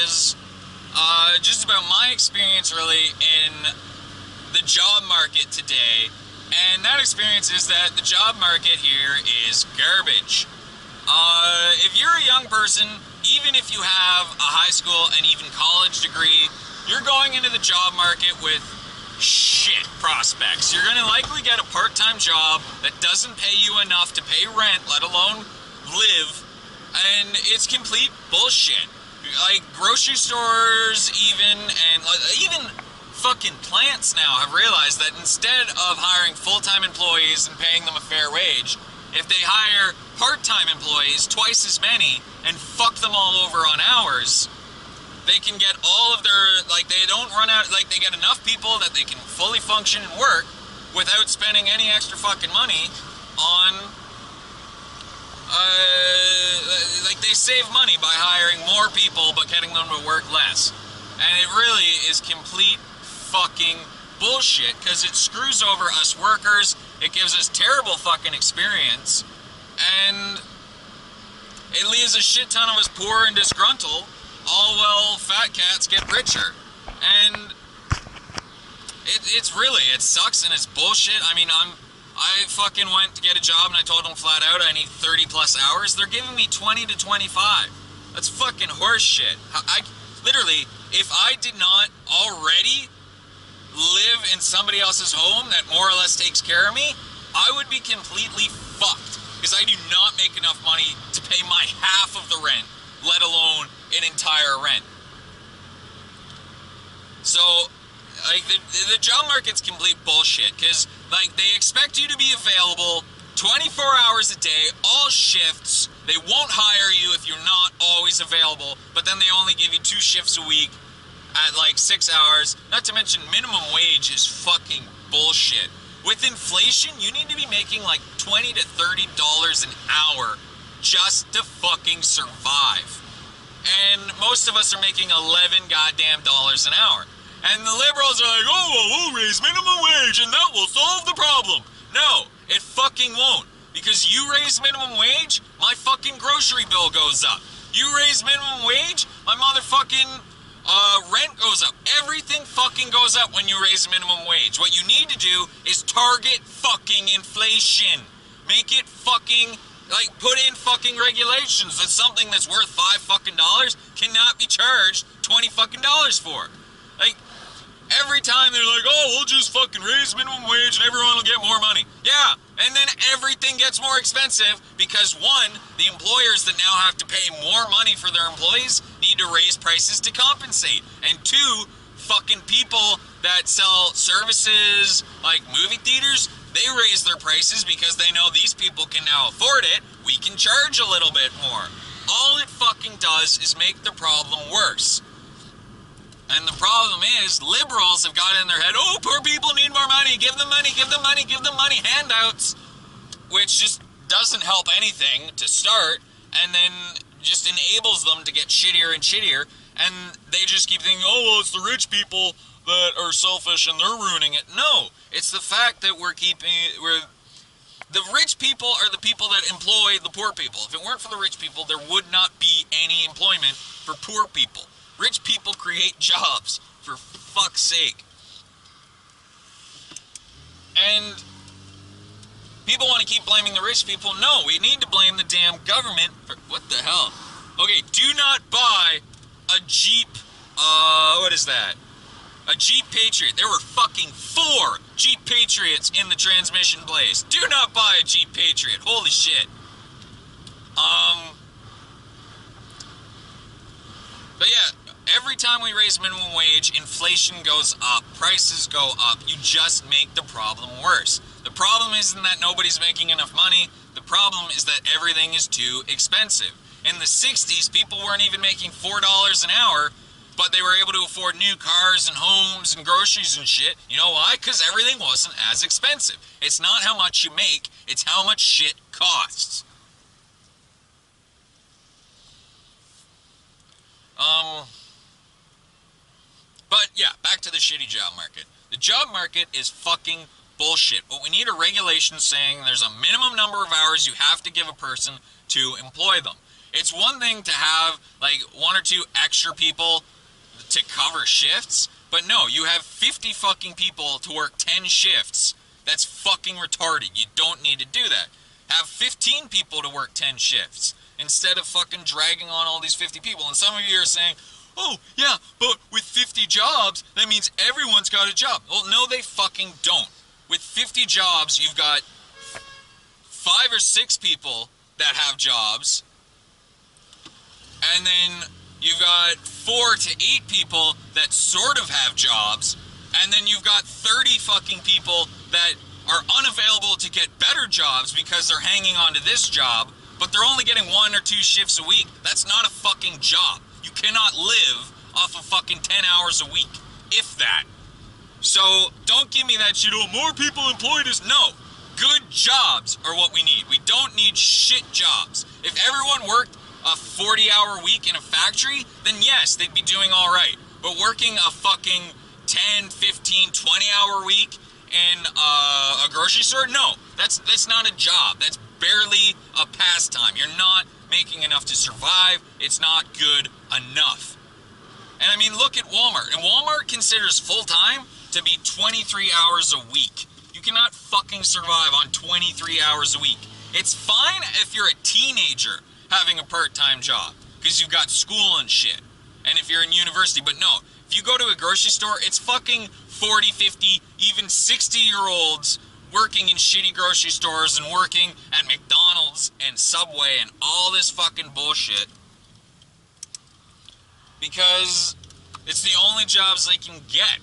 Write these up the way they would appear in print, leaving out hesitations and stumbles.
is just about my experience really in the job market today. And that experience is that the job market here is garbage. If you're a young person, even if you have a high school and even college degree, you're going into the job market with shit prospects. You're going to likely get a part-time job that doesn't pay you enough to pay rent, let alone live, and it's complete bullshit. Like, grocery stores even fucking plants now have realized that instead of hiring full-time employees and paying them a fair wage, if they hire part-time employees, twice as many, and fuck them all over on hours, they can get all of their, they don't run out, they get enough people that they can fully function and work without spending any extra fucking money on, they save money by hiring more people but getting them to work less. And it really is complete fucking bullshit, because it screws over us workers, it gives us terrible fucking experience, and it leaves a shit ton of us poor and disgruntled, all while fat cats get richer. And it sucks and it's bullshit. I mean, I fucking went to get a job and I told them flat out I need 30 plus hours. They're giving me 20 to 25. That's fucking horse shit. Literally, if I did not already live in somebody else's home that more or less takes care of me, I would be completely fucked, because I do not make enough money to pay my half of the rent, let alone an entire rent. So, the job market's complete bullshit, because, they expect you to be available 24 hours a day, all shifts. They won't hire you if you're not always available, but then they only give you 2 shifts a week at 6 hours. Not to mention minimum wage is fucking bullshit. With inflation, you need to be making $20 to $30 an hour just to fucking survive. And most of us are making 11 goddamn dollars an hour. And the liberals are like, oh, well, we'll raise minimum wage and that will solve the problem. No, it fucking won't. Because you raise minimum wage, my fucking grocery bill goes up. You raise minimum wage, my motherfucking rent goes up. Everything fucking goes up when you raise minimum wage. What you need to do is target fucking inflation. Make it fucking, put in fucking regulations that something that's worth $5 fucking cannot be charged $20 fucking for. Every time they're like, oh, we'll just fucking raise minimum wage and everyone will get more money. Yeah, and then everything gets more expensive because, one, the employers that now have to pay more money for their employees need to raise prices to compensate. And two, fucking people that sell services like movie theaters, they raise their prices because they know these people can now afford it. We can charge a little bit more. All it fucking does is make the problem worse. And the problem is, liberals have got it in their head, oh, poor people need more money, give them money, give them money, give them money, handouts, which just doesn't help anything to start, and then just enables them to get shittier and shittier, and they just keep thinking, oh, well, it's the rich people that are selfish and they're ruining it. No, it's the fact that the rich people are the people that employ the poor people. If it weren't for the rich people, there would not be any employment for poor people. Rich people create jobs, for fuck's sake. And people want to keep blaming the rich people. No, we need to blame the damn government for, what the hell? Okay, do not buy a Jeep, what is that? A Jeep Patriot. There were fucking 4 Jeep Patriots in the transmission place. Do not buy a Jeep Patriot. Holy shit. But yeah, every time we raise minimum wage, inflation goes up, prices go up. You just make the problem worse. The problem isn't that nobody's making enough money. The problem is that everything is too expensive. In the 60s, people weren't even making $4 an hour, but they were able to afford new cars and homes and groceries and shit. You know why? Because everything wasn't as expensive. It's not how much you make, it's how much shit costs. But yeah, back to the shitty job market. The job market is fucking bullshit. What we need are regulations saying there's a minimum number of hours you have to give a person to employ them. It's one thing to have like 1 or 2 extra people to cover shifts, but no, you have 50 fucking people to work 10 shifts. That's fucking retarded. You don't need to do that. Have 15 people to work 10 shifts instead of fucking dragging on all these 50 people. And some of you are saying, oh, yeah, but with 50 jobs, that means everyone's got a job. Well, no, they fucking don't. With 50 jobs, you've got 5 or 6 people that have jobs, and then you've got 4 to 8 people that sort of have jobs, and then you've got 30 fucking people that are unavailable to get better jobs because they're hanging on to this job, but they're only getting 1 or 2 shifts a week. That's not a fucking job. You cannot live off of fucking 10 hours a week, if that. So don't give me that shit, oh, more people employed is no. Good jobs are what we need. We don't need shit jobs. If everyone worked a 40-hour week in a factory, then yes, they'd be doing all right. But working a fucking 10, 15, 20-hour week in a grocery store, no, that's not a job. That's barely a pastime. You're not making enough to survive. It's not good enough. And I mean, look at Walmart. And Walmart considers full-time to be 23 hours a week. You cannot fucking survive on 23 hours a week. It's fine if you're a teenager having a part-time job, because you've got school and shit. And if you're in university, but no, if you go to a grocery store, it's fucking 40, 50, even 60-year-olds working in shitty grocery stores and working at McDonald's and Subway and all this fucking bullshit. Because it's the only jobs they can get.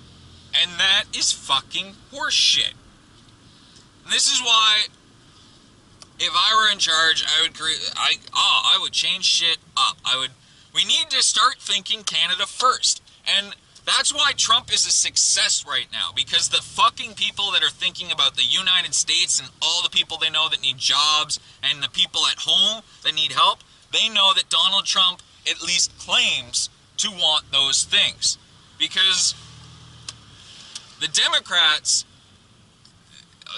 And that is fucking horseshit. This is why, if I were in charge, I would change shit up. We need to start thinking Canada first. And that's why Trump is a success right now. Because the fucking people that are thinking about the United States and all the people they know that need jobs and the people at home that need help, they know that Donald Trump at least claims to want those things. Because the Democrats,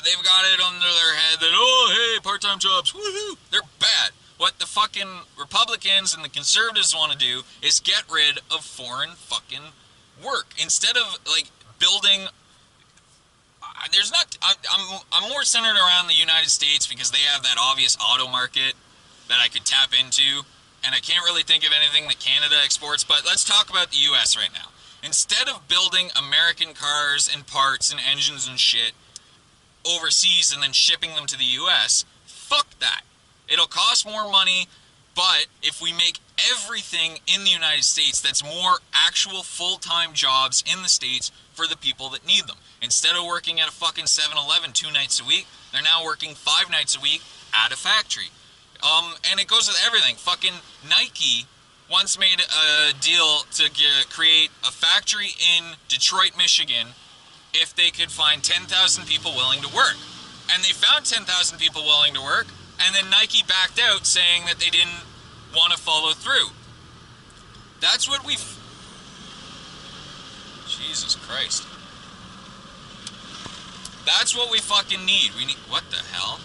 they've got it under their head that, oh, hey, part-time jobs, woohoo, they're bad. What the fucking Republicans and the conservatives want to do is get rid of foreign fucking work. Instead of, like, building, I'm more centered around the United States because they have that obvious auto market that I could tap into, and I can't really think of anything that Canada exports, but let's talk about the US right now. Instead of building American cars and parts and engines and shit overseas and then shipping them to the US, fuck that. It'll cost more money, but if we make everything in the United States that's more actual full-time jobs in the States for the people that need them. Instead of working at a fucking 7-Eleven 2 nights a week, they're now working 5 nights a week at a factory. And it goes with everything. Fucking Nike once made a deal to create a factory in Detroit, Michigan, if they could find 10,000 people willing to work. And they found 10,000 people willing to work, and then Nike backed out saying that they didn't want to follow through. That's what Jesus Christ. That's what we fucking need. We need... What the hell?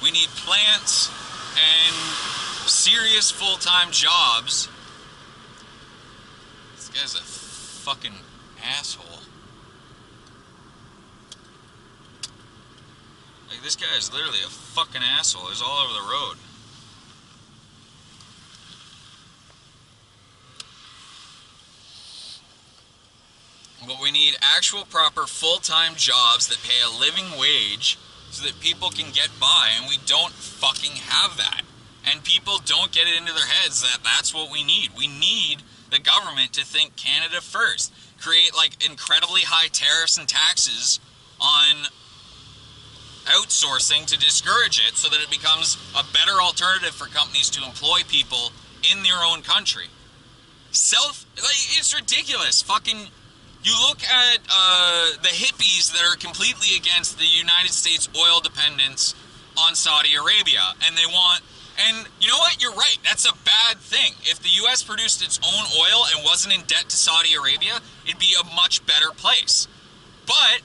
We need plants and serious full-time jobs. This guy's a fucking asshole. Like, this guy is literally a fucking asshole. He's all over the road. But we need actual proper full-time jobs that pay a living wage so that people can get by, and we don't fucking have that. And people don't get it into their heads that that's what we need. We need the government to think Canada first. Create, like, incredibly high tariffs and taxes on outsourcing to discourage it so that it becomes a better alternative for companies to employ people in their own country. It's ridiculous. Fucking... You look at the hippies that are completely against the United States oil dependence on Saudi Arabia, and they want... And you know what? You're right. That's a bad thing. If the U.S. produced its own oil and wasn't in debt to Saudi Arabia, it'd be a much better place. But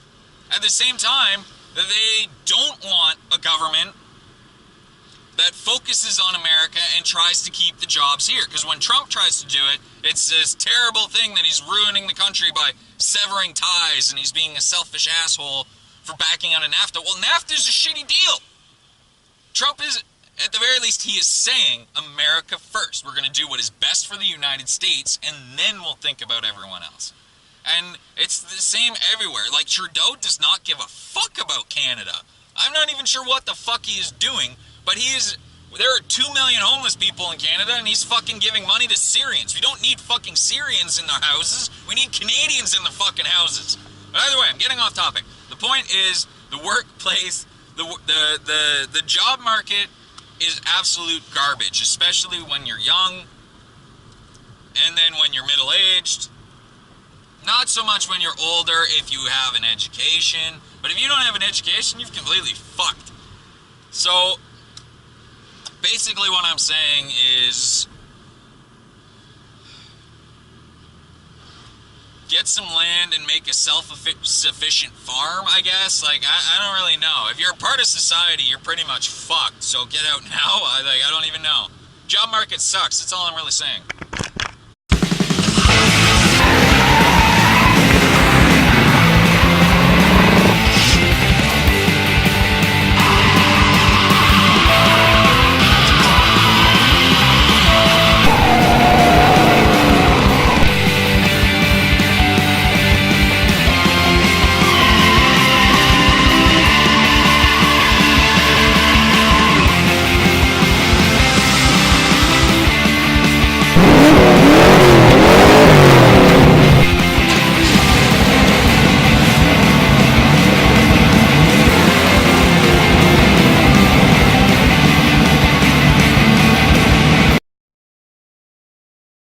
At the same time, they don't want a government that focuses on America and tries to keep the jobs here. Because when Trump tries to do it, it's this terrible thing that he's ruining the country by severing ties, and he's being a selfish asshole for backing out of NAFTA. Well, NAFTA is a shitty deal. Trump is, at the very least, he is saying America first. We're going to do what is best for the United States, and then we'll think about everyone else. And it's the same everywhere. Like, Trudeau does not give a fuck about Canada. I'm not even sure what the fuck he is doing, but there are 2 million homeless people in Canada, and he's fucking giving money to Syrians. We don't need fucking Syrians in our houses. We need Canadians in the fucking houses. But either way, I'm getting off topic. The point is, the workplace, the job market is absolute garbage, especially when you're young, and then when you're middle-aged. Not so much when you're older if you have an education, but if you don't have an education, you've completely fucked. So, basically what I'm saying is, get some land and make a self-sufficient farm, I guess. Like, I don't really know. If you're a part of society, you're pretty much fucked, so get out now. I don't even know. Job market sucks, that's all I'm really saying.